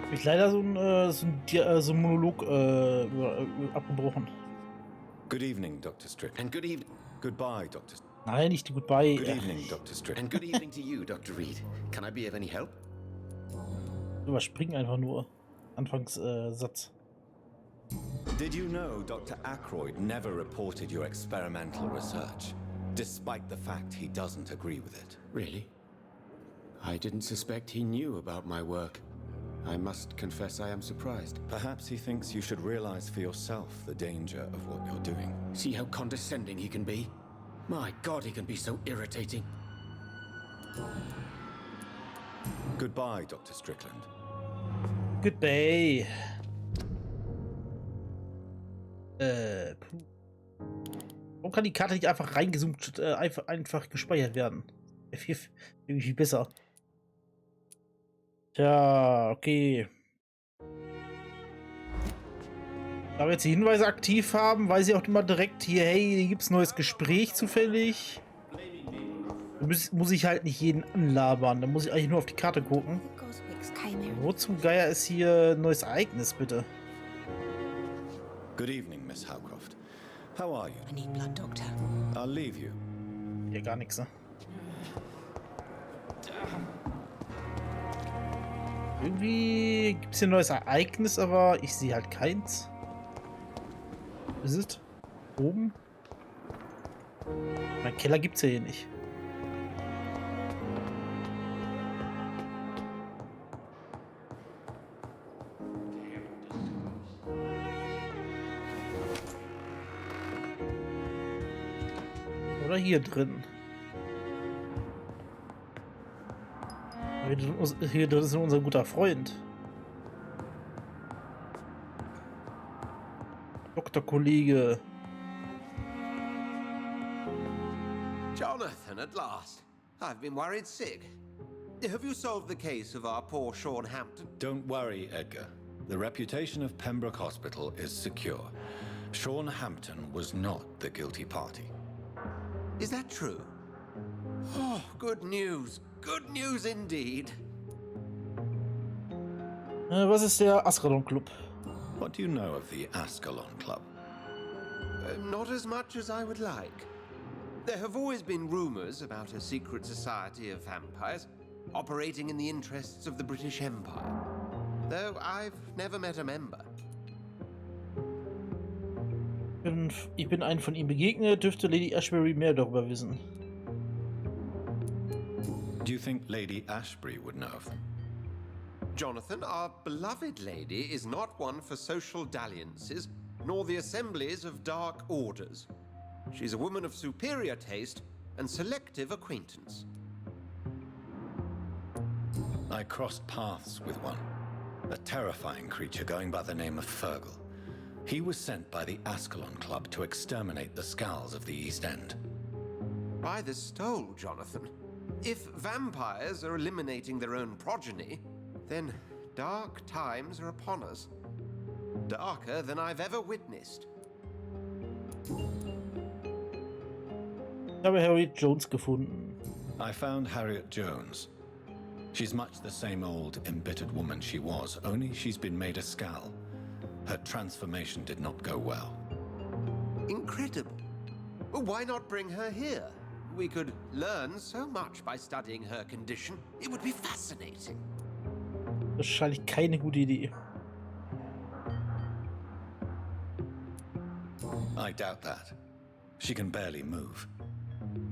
Hab ich leider so einen Monolog abgebrochen. Good evening, Dr. Strickland. And good evening. Goodbye, Dr. Nein, nicht die Goodbye. Good evening, Dr. Strickland. And good evening to you, Dr. Reed. Can I be of any help? Überspringen einfach nur. Anfangssatz. Did you know Dr. Aykroyd never reported your experimental research, despite the fact he doesn't agree with it? Really? I didn't suspect he knew about my work. I must confess I am surprised. Perhaps he thinks you should realize for yourself the danger of what you're doing. See how condescending he can be? My God, he can be so irritating. Goodbye, Dr. Strickland. Good day. Puh. Warum kann die Karte nicht einfach reingezoomt, einfach gespeichert werden? Viel besser. Tja, okay. Da wir jetzt die Hinweise aktiv haben, weiß ich auch immer direkt hier, hey, hier gibt's ein neues Gespräch zufällig. Da muss ich halt nicht jeden anlabern, da muss ich eigentlich nur auf die Karte gucken. Wo zum Geier ist hier ein neues Ereignis, bitte? Good evening, Miss Howcroft. How are you? I need blood, Doctor. I'll leave you. Hier gar nichts, ne? Irgendwie gibt es hier ein neues Ereignis, aber ich sehe halt keins. Ist es? Oben? Mein Keller gibt's ja hier nicht. Oder hier drin. Hier drin ist unser guter Freund. Doktorkollege. Jonathan, at last. I've been worried sick. Have you solved the case of our poor Sean Hampton? Don't worry, Edgar. The reputation of Pembroke Hospital is secure. Sean Hampton was not the guilty party. Is that true? Oh, good news. Good news indeed. Was ist der Ascalon Club? What do you know of the Ascalon Club? Not as much as I would like. There have always been rumors about a secret society of vampires operating in the interests of the British Empire, though I've never met a member. Ich bin einem von ihm begegnet, dürfte Lady Ashbury mehr darüber wissen. Do you think Lady Ashbury would know of them? Jonathan, our beloved lady is not one for social dalliances, nor the assemblies of dark orders. She's a woman of superior taste and selective acquaintance. I crossed paths with one, a terrifying creature going by the name of Fergal. He was sent by the Ascalon Club to exterminate the Skulls of the East End. By the stole, Jonathan. If vampires are eliminating their own progeny, then dark times are upon us. Darker than I've ever witnessed. Ich habe Harriet Jones gefunden. I found Harriet Jones. She's much the same old, embittered woman she was, only she's been made a Skull. Her transformation did not go well. Incredible. Well, why not bring her here? We could learn so much by studying her condition. It would be fascinating. Wahrscheinlich keine gute Idee. I doubt that. She can barely move.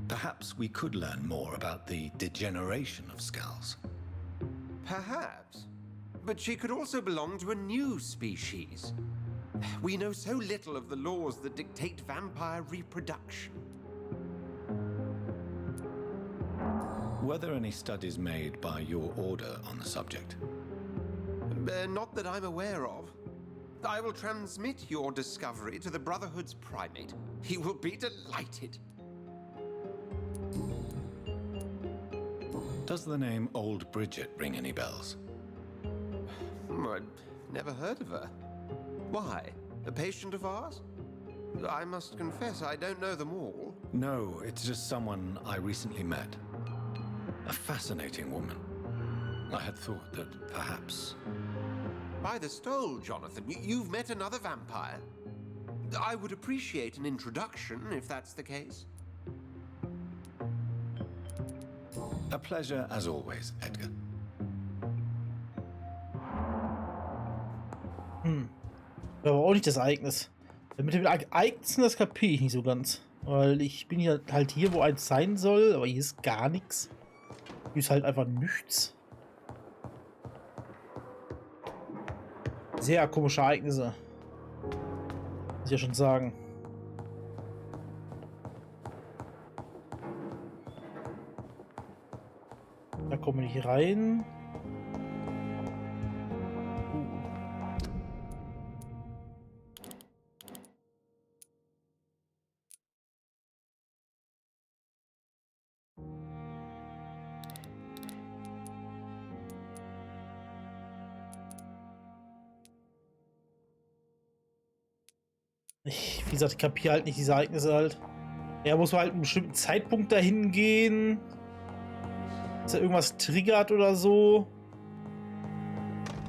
Perhaps we could learn more about the degeneration of Skulls. Perhaps. But she could also belong to a new species. We know so little of the laws that dictate vampire reproduction. Were there any studies made by your order on the subject? Not that I'm aware of. I will transmit your discovery to the Brotherhood's primate. He will be delighted. Does the name Old Bridget ring any bells? I'd never heard of her. Why? A patient of ours? I must confess, I don't know them all. No, it's just someone I recently met. A fascinating woman. I had thought that perhaps... By the stole, Jonathan, you've met another vampire. I would appreciate an introduction, if that's the case. A pleasure as always, Edgar. Aber auch nicht das Ereignis. Mit dem Ereignissen, das kapiere ich nicht so ganz. Weil ich bin ja halt hier, wo eins sein soll, aber hier ist gar nichts. Hier ist halt einfach nichts. Sehr komische Ereignisse. Muss ich ja schon sagen. Da kommen wir nicht rein. Wie gesagt, ich kapiere halt nicht diese Ereignisse halt. Er muss halt einen bestimmten Zeitpunkt dahin gehen. Dass er irgendwas triggert oder so.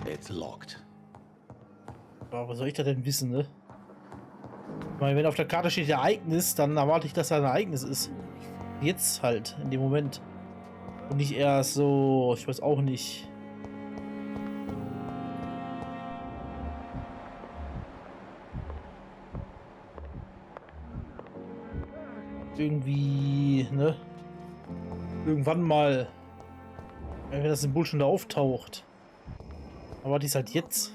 It's locked. Aber was soll ich da denn wissen, ne? Ich meine, wenn auf der Karte steht Ereignis, dann erwarte ich, dass da ein Ereignis ist. Jetzt halt, in dem Moment. Und nicht erst so, ich weiß auch nicht. Irgendwie, ne? Irgendwann mal. Wenn das Symbol schon da auftaucht. Aber die ist halt jetzt.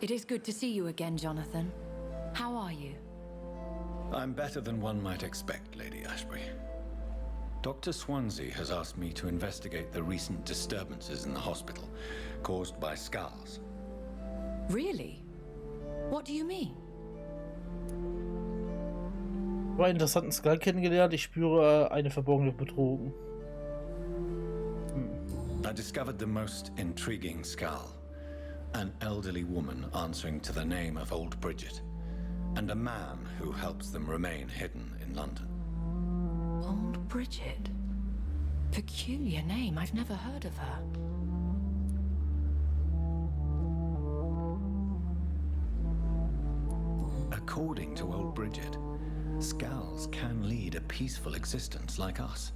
It is good to see you again, Jonathan. How are you? I'm better than one might expect, Lady Ashbury. Dr. Swansea has asked me to investigate the recent disturbances in the hospital caused by scars. Really? What do you mean? Ich habe einen interessanten Skull kennengelernt. Ich spüre eine verborgene Bedrohung. I discovered the most intriguing skull. An elderly woman answering to the name of Old Bridget. And a man who helps them remain hidden in London. Old Bridget? Peculiar name. I've never heard of her. According to Old Bridget, skulls can lead a peaceful existence like us.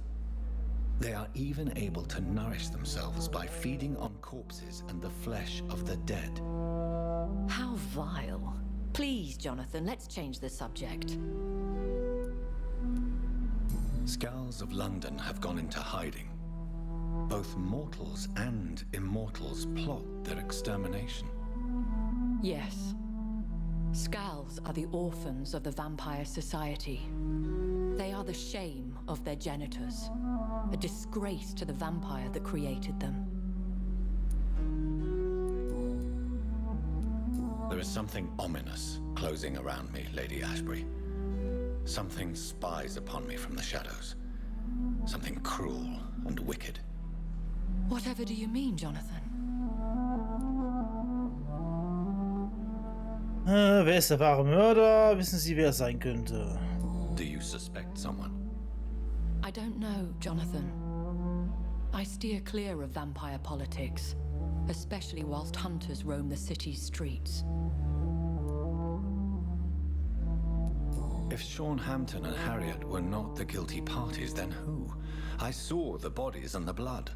They are even able to nourish themselves by feeding on corpses and the flesh of the dead. How vile. Please, Jonathan, let's change the subject. Skulls of London have gone into hiding. Both mortals and immortals plot their extermination. Yes. Skulls are the orphans of the Vampire Society. They are the shame of their genitors, a disgrace to the vampire that created them. There is something ominous closing around me, Lady Ashbury. Something spies upon me from the shadows. Something cruel and wicked. Whatever do you mean, Jonathan? Wer ist der wahre Mörder? Wissen Sie, wer es sein könnte? Do you suspect someone? I don't know, Jonathan. I steer clear of vampire politics, especially whilst hunters roam the city's streets. If Sean Hampton and Harriet were not the guilty parties, then who? I saw the bodies and the blood.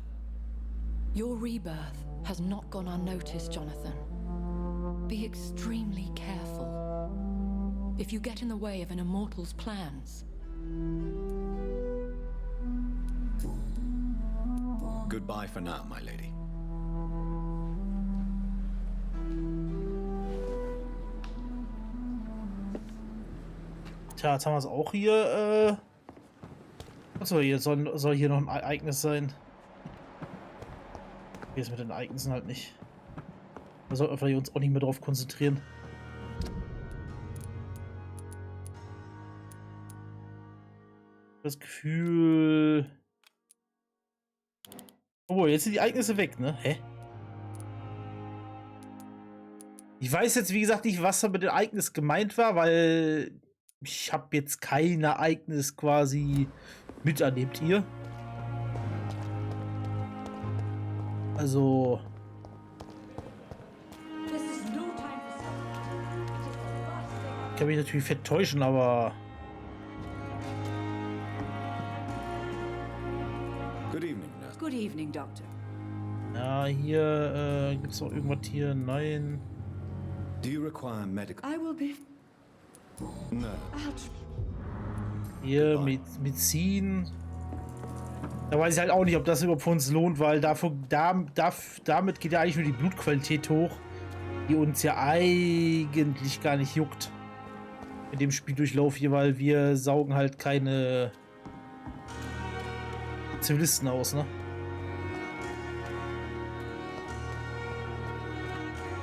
Your rebirth has not gone unnoticed, Jonathan. Be extremely careful. If you get in the way of an immortal's plans... Goodbye for now, my lady. Tja, jetzt haben wir es auch hier. Achso, hier soll hier noch ein Ereignis sein. Hier ist mit den Ereignissen halt nicht. Da sollten wir vielleicht uns auch nicht mehr drauf konzentrieren. Das Gefühl. Oh, jetzt sind die Ereignisse weg, ne? Hä? Ich weiß jetzt, wie gesagt, nicht, was da mit dem Ereignis gemeint war, weil ich habe jetzt kein Ereignis quasi miterlebt, ihr. Also... Ich kann mich natürlich fett täuschen, aber... Good evening, nurse. Good evening, Doctor. Ja, hier gibt es noch irgendwas hier. Nein. Do you require medical? I will be. No. Hier Medizin. Da weiß ich halt auch nicht, ob das überhaupt für uns lohnt, weil damit geht ja eigentlich nur die Blutqualität hoch, die uns ja eigentlich gar nicht juckt. Mit dem Spieldurchlauf hier, weil wir saugen halt keine Zivilisten aus, ne?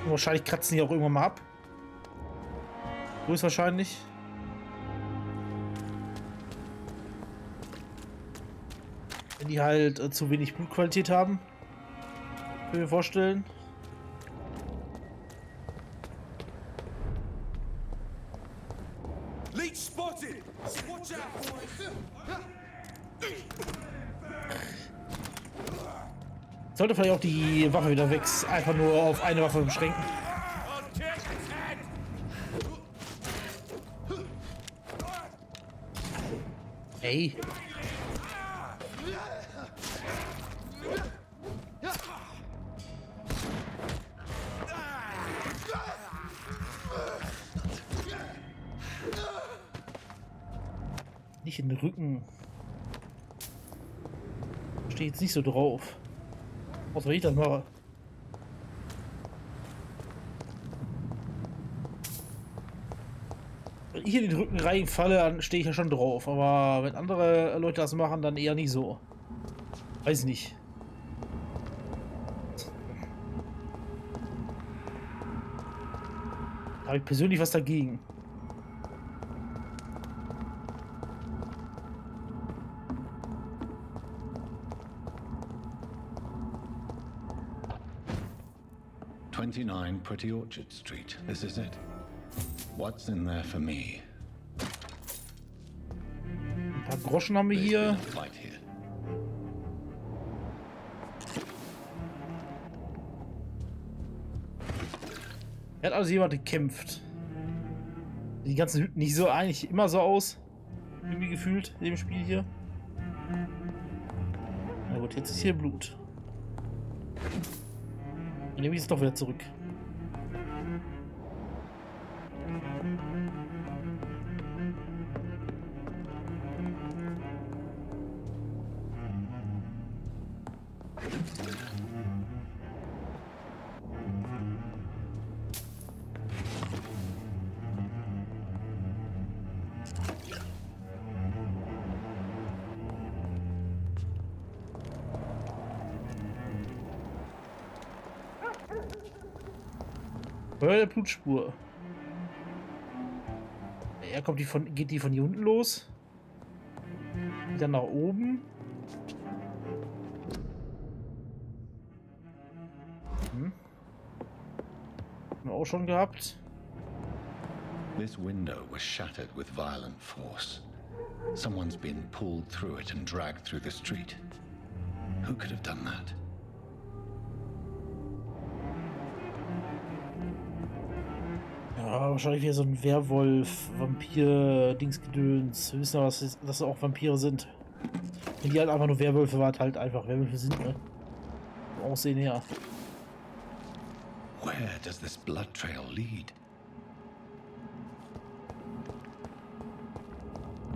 Und wahrscheinlich kratzen die auch irgendwann mal ab. So ist wahrscheinlich. Wenn die halt zu wenig Blutqualität haben. Können wir mir vorstellen. Leech spotted! Watch out! Sollte vielleicht auch die Waffe wieder weg, einfach nur auf eine Waffe beschränken. Ey. Nicht in den Rücken. Steht jetzt nicht so drauf. Was soll ich das machen? Wenn ich in den Rücken reinfalle, dann stehe ich ja schon drauf. Aber wenn andere Leute das machen, dann eher nicht so. Weiß nicht. Da habe ich persönlich was dagegen. Pretty Orchard Street. This is it. What's in there for me? Ein paar Groschen haben wir hier. Fight here. Hat also jemand gekämpft. Die ganzen Hütten nicht so eigentlich immer so aus. Irgendwie gefühlt in dem Spiel hier. Na gut, jetzt ist hier Blut. Dann nehme ich es doch wieder zurück. Der Blutspur. Ja, geht die von hier unten los? Dann nach oben. Haben wir auch schon gehabt. This window was shattered with violent force. Someone's been pulled through it and dragged through the street. Who could have done that? Ja, wahrscheinlich wieder so ein Werwolf, Vampir, Dingsgedöns. Wir wissen ja, dass das auch Vampire sind. Wenn die halt einfach nur Werwölfe waren, halt einfach Werwölfe sind, ne? Vom Aussehen her. Where does this blood trail lead?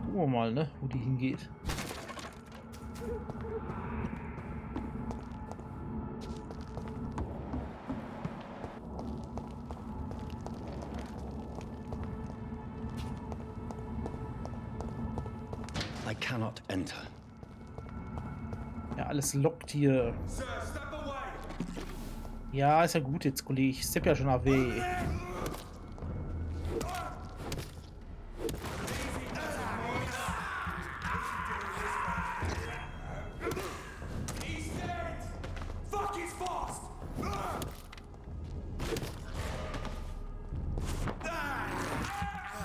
Gucken wir mal, ne? Wo die hingeht. I cannot enter. Ja, alles lockt hier. Ja, ist ja gut jetzt, Kollege. Ich stepp ja schon away.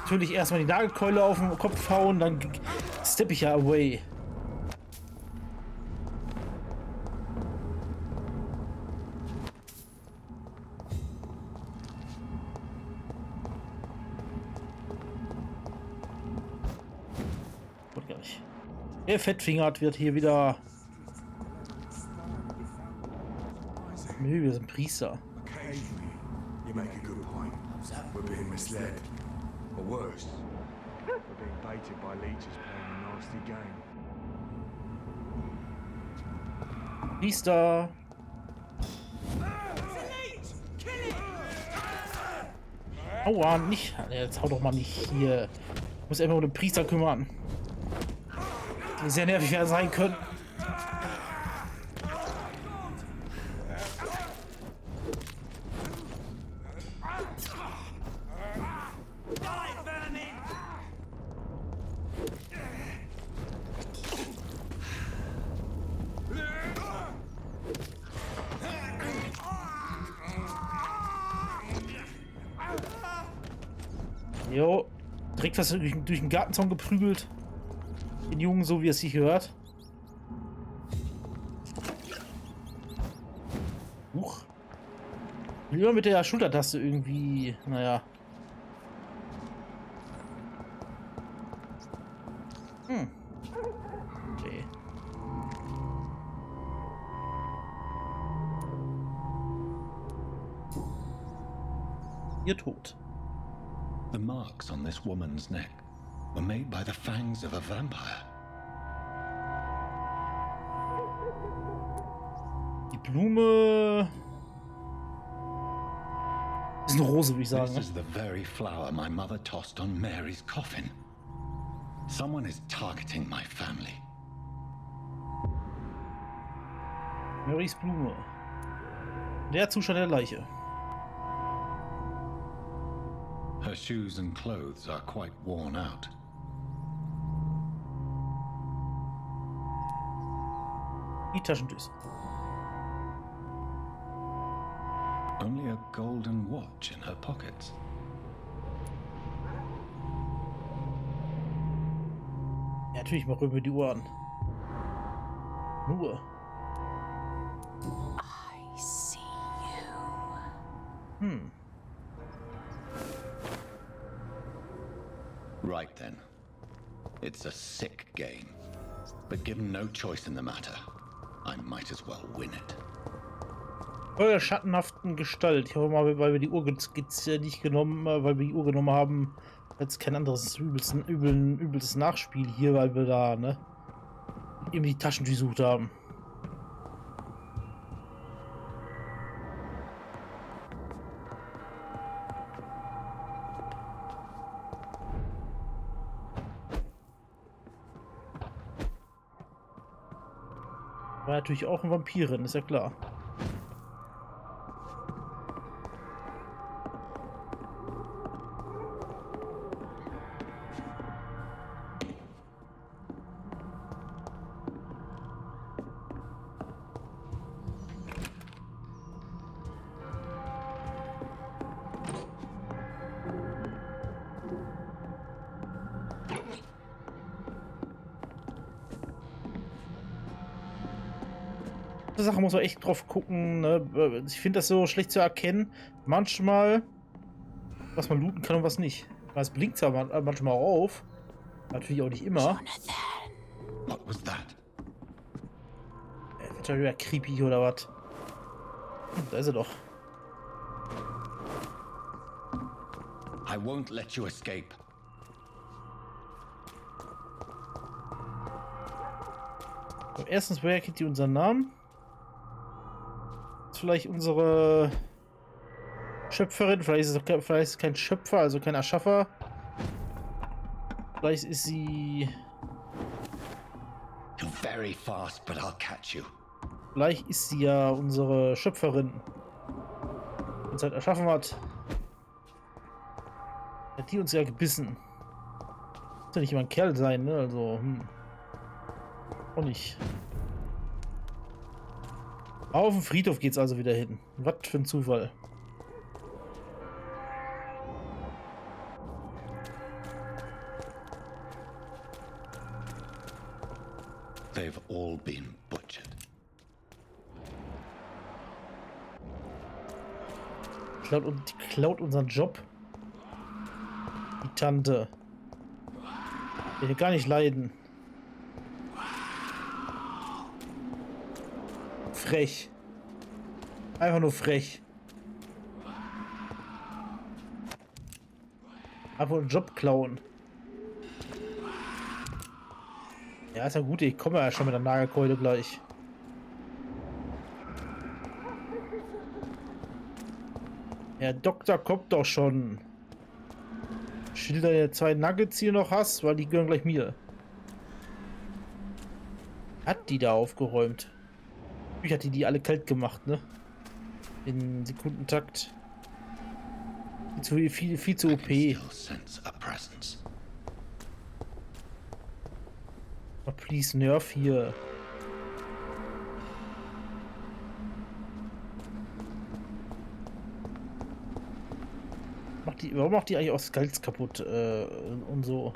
Natürlich erstmal die Nagelkeule auf den Kopf hauen, dann steppe ich ja away. Gut, gar nicht. Der Fettfingert wird hier wieder. Nö, wir sind Priester. Occasionally, you make a good point. We're being misled. Or worse, we're being baited by leeches playing a nasty game. Priester. Aua, nicht. Jetzt hau doch mal nicht hier. Ich muss einfach um den Priester kümmern. Die sehr nervig werden sein können. Jo, direkt was durch den Gartenzaun geprügelt. Den Jungen, so wie es sich hört. Huch. Lieber mit der Schultertaste irgendwie, naja. Okay. Ihr tot. The marks on this woman's neck were made by the fangs of a vampire. Die Blume ist eine Rose, würde ich sagen. This is the very flower my mother tossed on Mary's coffin. Someone is targeting my family. Marys Blume. Der Zustand der Leiche. Her shoes and clothes are quite worn out. Die Taschentücher. Only a golden watch in her pockets. Ja, natürlich mal rüber die Uhr an. Nur. I see you. Right then. It's a sick game. But given no choice in the matter, I might as well win it. Eurer schattenhaften Gestalt. Ich hoffe mal, weil wir die Uhr nicht genommen, weil wir die Uhr genommen haben, jetzt kein anderes übelstes Nachspiel hier, weil wir da, ne, eben die Taschen gesucht haben. War natürlich auch ein Vampirin, ist ja klar. Sache muss man echt drauf gucken, ne? Ich finde das so schlecht zu erkennen. Manchmal, was man looten kann und was nicht. Es blinkt zwar manchmal auf. Natürlich auch nicht immer. What was that? Wird schon wieder creepy oder was? Da ist er doch. I won't let you escape. So, erstens, woher kennt die unseren Namen? Vielleicht unsere Schöpferin, vielleicht ist es kein Schöpfer, also kein Erschaffer. Vielleicht ist sie. You're very fast, but I'll catch you. Vielleicht ist sie ja unsere Schöpferin. Die uns halt erschaffen hat. Hat die uns ja gebissen. Muss ja nicht immer ein Kerl sein, ne? Also, auch nicht. Auf den Friedhof geht's also wieder hin. Was für ein Zufall. They've all been butchered. Die klaut unseren Job. Die Tante. Ich will gar nicht leiden. Frech. Einfach nur frech. Einfach einen Job klauen. Ja, ist ja gut, ich komme ja schon mit der Nagelkeule gleich. Der Doktor kommt doch schon. Schilder, der 2 Nuggets hier noch hast, weil die gehören gleich mir. Hat die da aufgeräumt? Ich hatte die alle kalt gemacht, ne? In Sekundentakt. Viel zu OP. Oh, please nerf hier. Warum macht die eigentlich auch Skulls kaputt und so?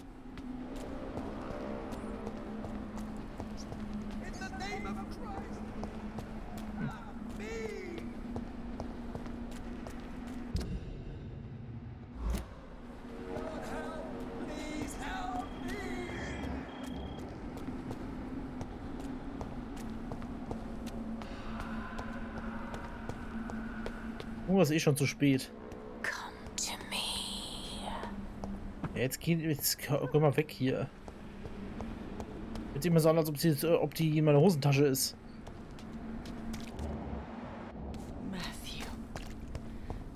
Oh, ist eh schon zu spät. Ja, jetzt geh mal weg hier. Jetzt immer so an, als ob die in meiner Hosentasche ist. Matthew,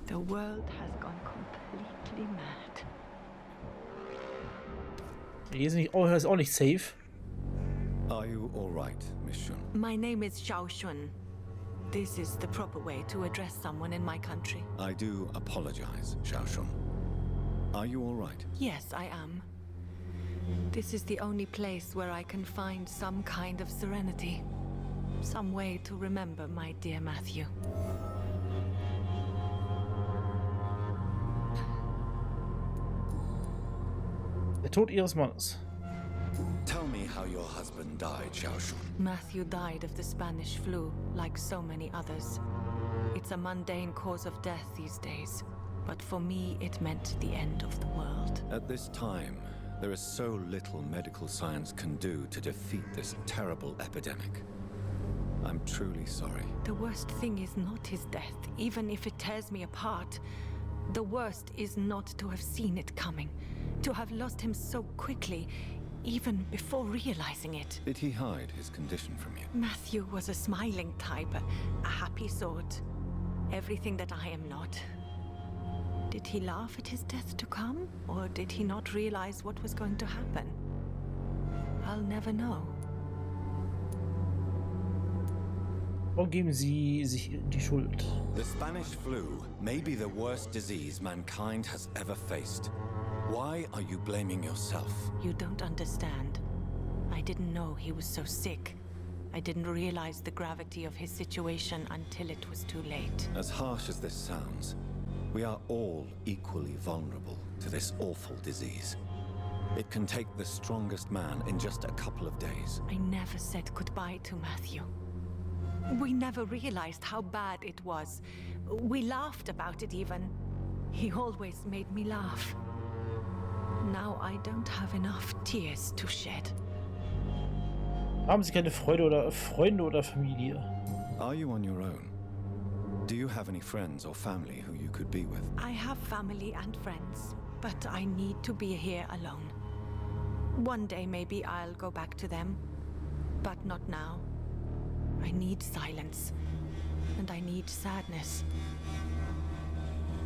the world has gone completely mad. Hier ist, nicht, ist auch nicht safe. Are you all right, Miss Shun? My name is Xiao Shun. This is the proper way to address someone in my country. I do apologize, Xiao Shun. Are you all right? Yes, I am. This is the only place where I can find some kind of serenity. Some way to remember my dear Matthew. Der Tod ihres Mannes. Tell me how your husband died, Xiao Shun. Matthew died of the Spanish flu, like so many others. It's a mundane cause of death these days. But for me, it meant the end of the world. At this time, there is so little medical science can do to defeat this terrible epidemic. I'm truly sorry. The worst thing is not his death, even if it tears me apart. The worst is not to have seen it coming, to have lost him so quickly, even before realizing it. Did he hide his condition from you? Matthew was a smiling type, a happy sort. Everything that I am not. Did he laugh at his death to come, or did he not realize what was going to happen? I'll never know. Warum geben Sie sich die Schuld? The Spanish flu may be the worst disease mankind has ever faced. Why are you blaming yourself? You don't understand. I didn't know he was so sick. I didn't realize the gravity of his situation until it was too late. As harsh as this sounds, we are all equally vulnerable to this awful disease. It can take the strongest man in just a couple of days. I never said goodbye to Matthew. We never realized how bad it was. We laughed about it even. He always made me laugh. Now I don't have enough tears to shed. Haben Sie keine Freunde oder Familie? Are you on your own? Do you have any friends or family who you could be with? I have family and friends, but I need to be here alone. One day maybe I'll go back to them, but not now. I need silence, and I need sadness.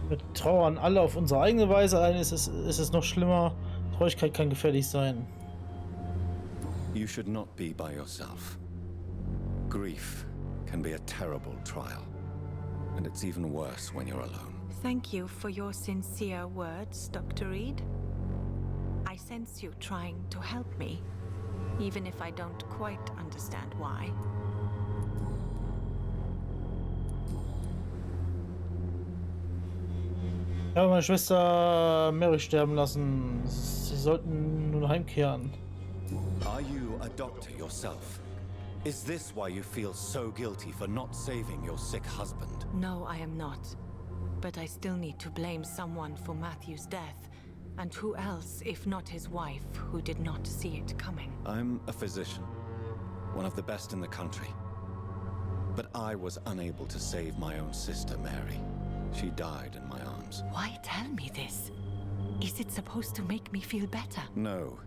Wir trauern alle auf unsere eigene Weise ein, ist es noch schlimmer. Traurigkeit kann gefährlich sein. You should not be by yourself. Grief can be a terrible trial, and it's even worse when you're alone. Thank you for your sincere words, Dr. Reed. I sense you trying to help me, even if I don't quite understand why. Ich habe meine Schwester Mary sterben lassen. Sie sollten nun heimkehren. Are you a doctor yourself? Is this why you feel so guilty for not saving your sick husband? No, I am not. But I still need to blame someone for Matthew's death. And who else, if not his wife, who did not see it coming? I'm a physician, one of the best in the country. But I was unable to save my own sister, Mary. She died in my arms. Why tell me this? Is it supposed to make me feel better? No.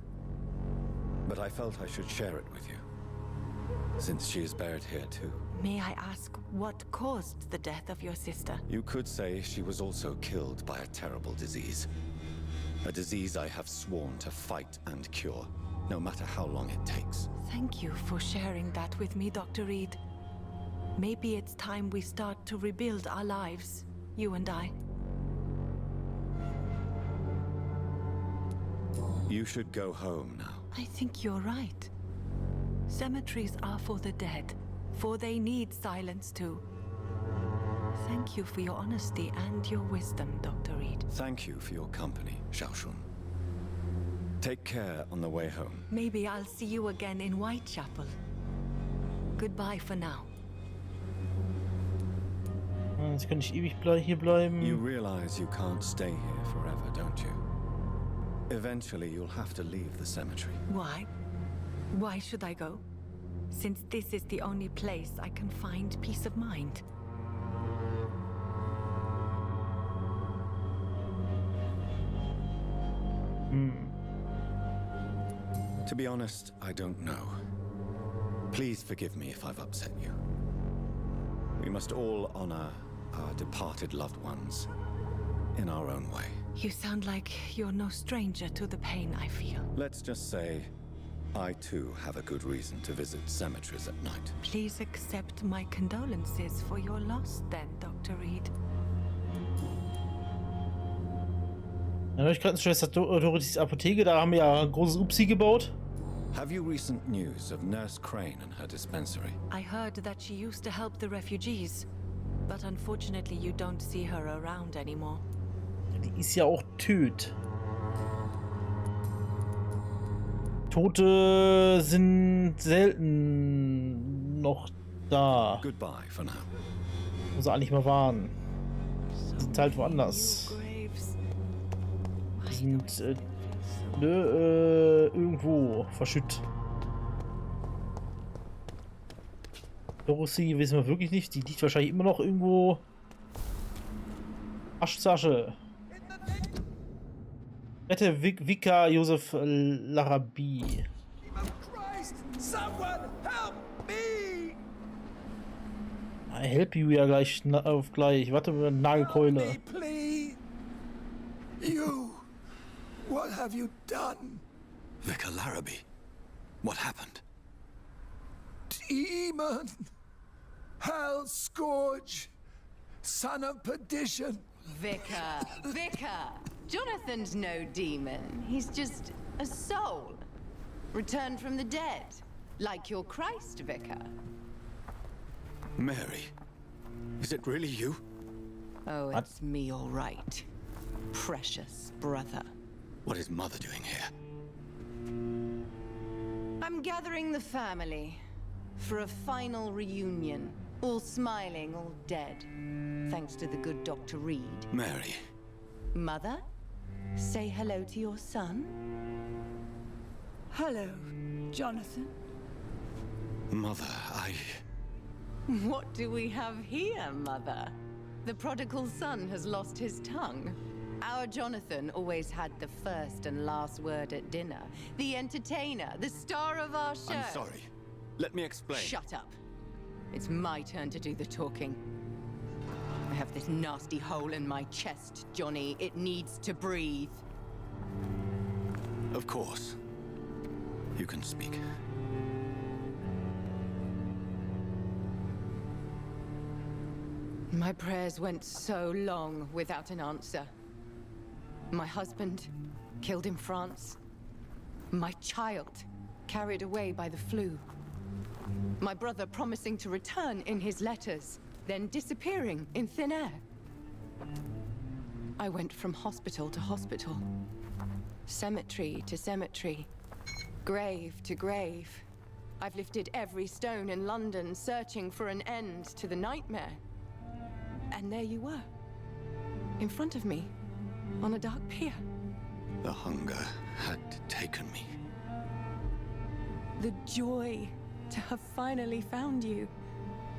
But I felt I should share it with you, since she is buried here too. May I ask what caused the death of your sister? You could say she was also killed by a terrible disease. A disease I have sworn to fight and cure, no matter how long it takes. Thank you for sharing that with me, Dr. Reed. Maybe it's time we start to rebuild our lives, you and I. You should go home now. I think you're right. Cemeteries are for the dead, for they need silence too. Thank you for your honesty and your wisdom, Dr. Reed. Thank you for your company, Xiaoshun. Take care on the way home. Maybe I'll see you again in Whitechapel. Goodbye for now. Jetzt kann ich ewig hier bleiben. You realize you can't stay here forever, don't you? Eventually, you'll have to leave the cemetery. Why? Why should I go? Since this is the only place I can find peace of mind. To be honest, I don't know. Please forgive me if I've upset you. We must all honor our departed loved ones in our own way. You sound like you're no stranger to the pain I feel. Let's just say, I too have a good reason to visit cemeteries at night. Please accept my condolences for your loss then, Dr. Reed. Ja, ich Krankenschwester Dorothys Apotheke, da haben wir ja ein großes Upsi gebaut. Have you recent news of Nurse Crane and her dispensary? I heard that she used to help the refugees, but unfortunately you don't see her around anymore. Die ist ja auch tot. Tote sind selten noch da. Goodbye for now. Wo sie eigentlich mal waren. Die sind halt woanders. Die sind irgendwo verschüttet. Dorothy wissen wir wirklich nicht. Die liegt wahrscheinlich immer noch irgendwo. Asche zu Asche. Rette Vikar Josef Larabi. I help you ja gleich auf gleich. Warte, Nagelkeule. You! What have you done? Vicar Larabi, what happened? Demon! Hell Scourge! Son of perdition! Vicar! Jonathan's no demon. He's just a soul. Returned from the dead. Like your Christ, Vicar. Mary, is it really you? Oh, it's me, all right. Precious brother. What is Mother doing here? I'm gathering the family for a final reunion. All smiling, all dead. Thanks to the good Dr. Reed. Mary. Mother, say hello to your son. Hello, Jonathan. Mother, What do we have here, Mother? The prodigal son has lost his tongue. Our Jonathan always had the first and last word at dinner. The entertainer, the star of our show. I'm sorry. Let me explain. Shut up. It's my turn to do the talking. I have this nasty hole in my chest, Johnny. It needs to breathe. Of course. You can speak. My prayers went so long without an answer. My husband, killed in France. My child, carried away by the flu. My brother promising to return in his letters, then disappearing in thin air. I went from hospital to hospital, cemetery to cemetery, grave to grave. I've lifted every stone in London, searching for an end to the nightmare. And there you were, in front of me, on a dark pier. The hunger had taken me. The joy to have finally found you.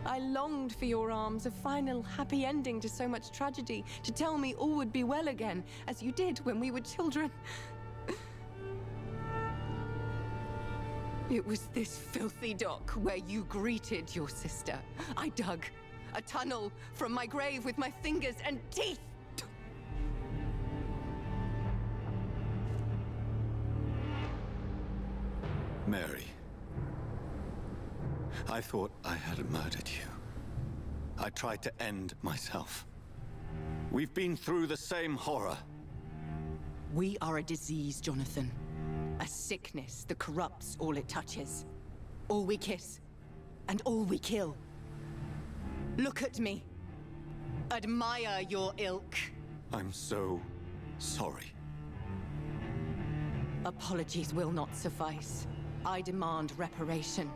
I longed for your arms, a final happy ending to so much tragedy, to tell me all would be well again, as you did when we were children. It was this filthy dock where you greeted your sister. I dug a tunnel from my grave with my fingers and teeth. Mary, I thought I had murdered you. I tried to end myself. We've been through the same horror. We are a disease, Jonathan. A sickness that corrupts all it touches. All we kiss, and all we kill. Look at me. Admire your ilk. I'm so sorry. Apologies will not suffice. I demand reparation.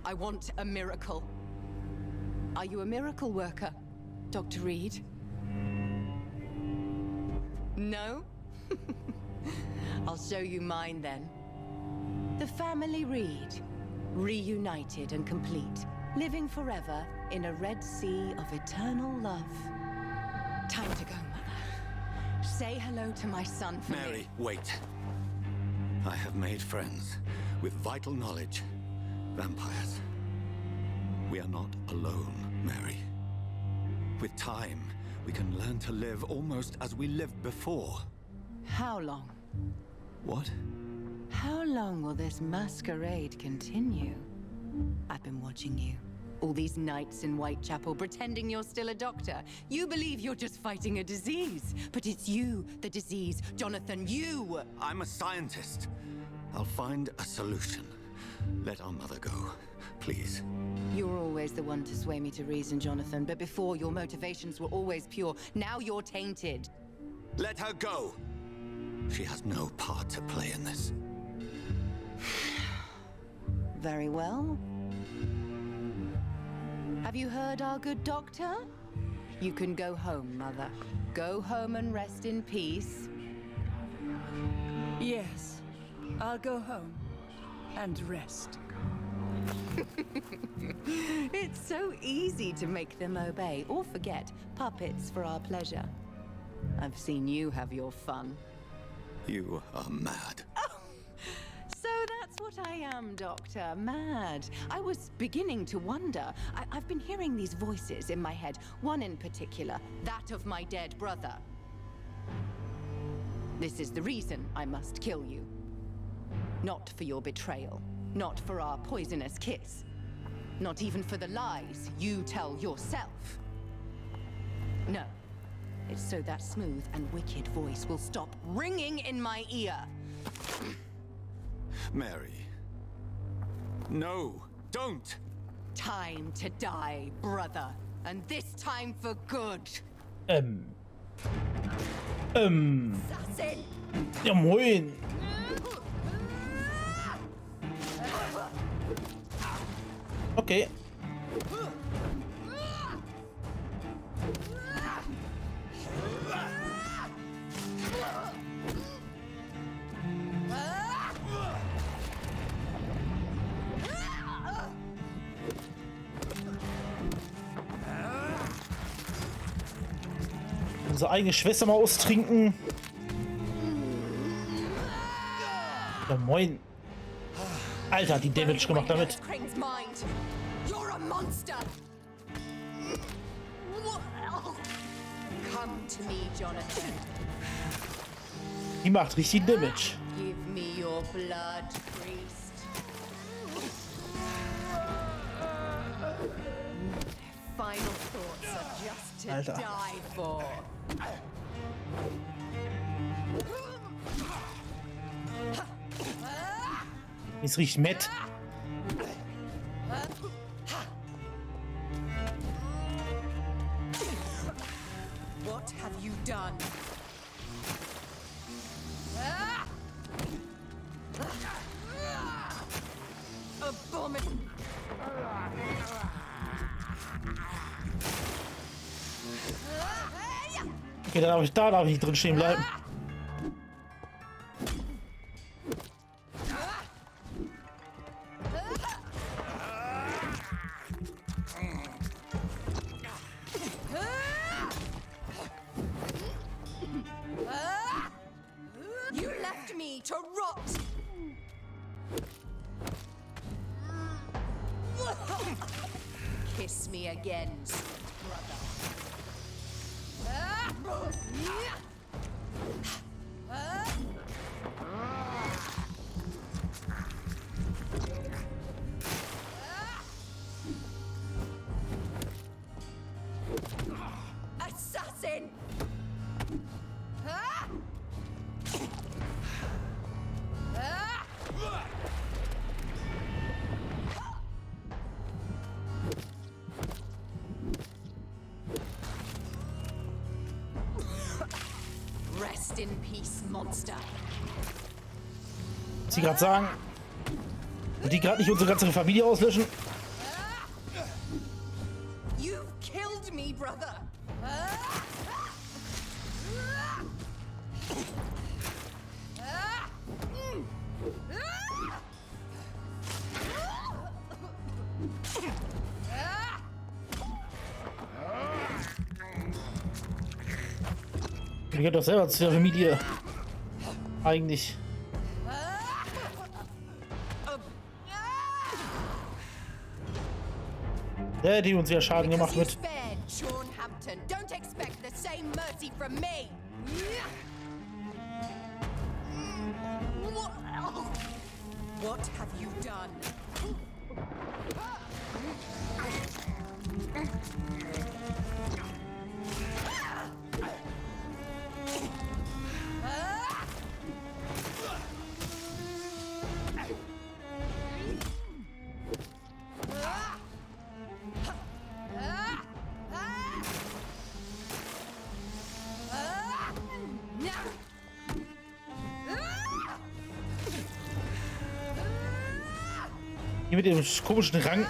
I want a miracle. Are you a miracle worker, Dr. Reed? No? I'll show you mine then. The family Reed, reunited and complete, living forever in a red sea of eternal love. Time to go, Mother. Say hello to my son for me. Mary, wait. I have made friends with vital knowledge. Vampires. We are not alone, Mary. With time, we can learn to live almost as we lived before. How long? What? How long will this masquerade continue? I've been watching you. All these nights in Whitechapel, pretending you're still a doctor. You believe you're just fighting a disease. But it's you, the disease. Jonathan, you! I'm a scientist. I'll find a solution. Let our mother go, please. You're always the one to sway me to reason, Jonathan. But before, your motivations were always pure. Now you're tainted. Let her go! She has no part to play in this. Very well. Have you heard our good doctor? You can go home, Mother. Go home and rest in peace. Yes, I'll go home and rest. It's so easy to make them obey or forget. Puppets for our pleasure. I've seen you have your fun. You are mad. Oh, so that's what I am, Doctor. Mad. I was beginning to wonder. I've been hearing these voices in my head. One in particular, that of my dead brother. This is the reason I must kill you. Not for your betrayal. Not for our poisonous kiss. Not even for the lies you tell yourself. No. It's so that smooth and wicked voice will stop ringing in my ear. Mary. No, don't! Time to die, brother. And this time for good. Assassin! Ja, moin! Okay. Unsere eigene Schwester mal austrinken. Ja, moin. Alter, hat die Damage gemacht damit. You're a monster. Come to me, Jonathan. Die macht richtig Damage. Give me your blood, priest. Final thoughts are just to Alter. die for. Ist richtig matt. What have you done? Okay, da darf ich drin stehen bleiben. You left me to rot. Kiss me again, brother. Assassin! Rest in peace, monster. Sie gerade sagen, wird die gerade nicht unsere ganze Familie auslöschen? You've killed me, brother. Ich gehört doch selber zu der Familie. Eigentlich. Der, die uns ja Schaden gemacht wird. Don't expect the same mercy from me. What have you done? Hier mit dem komischen Ranken.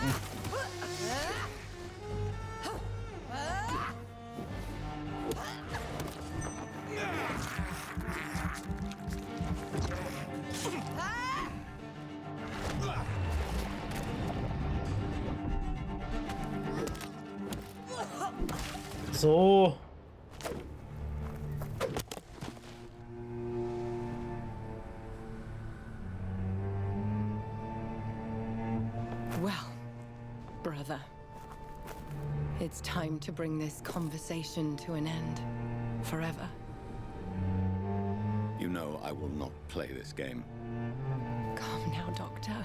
So. Well, brother, it's time to bring this conversation to an end. Forever. You know I will not play this game. Calm now, Doctor.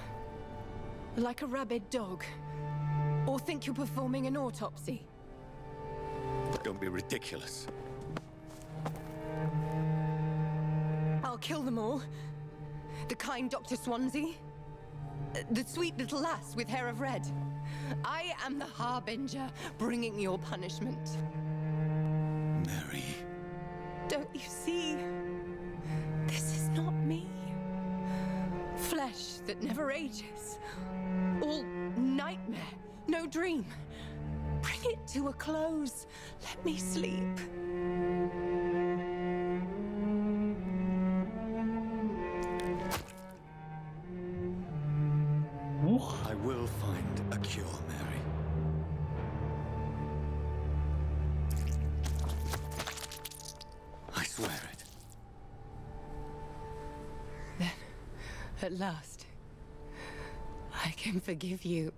Like a rabid dog. Or think you're performing an autopsy. Don't be ridiculous. I'll kill them all. The kind Dr. Swansea. The sweet little lass with hair of red. I am the Harbinger, bringing your punishment. Mary. Don't you see? This is not me. Flesh that never ages. All nightmare, no dream. Bring it to a close. Let me sleep. I will find a cure, Mary. I swear it. Then, at last, I can forgive you.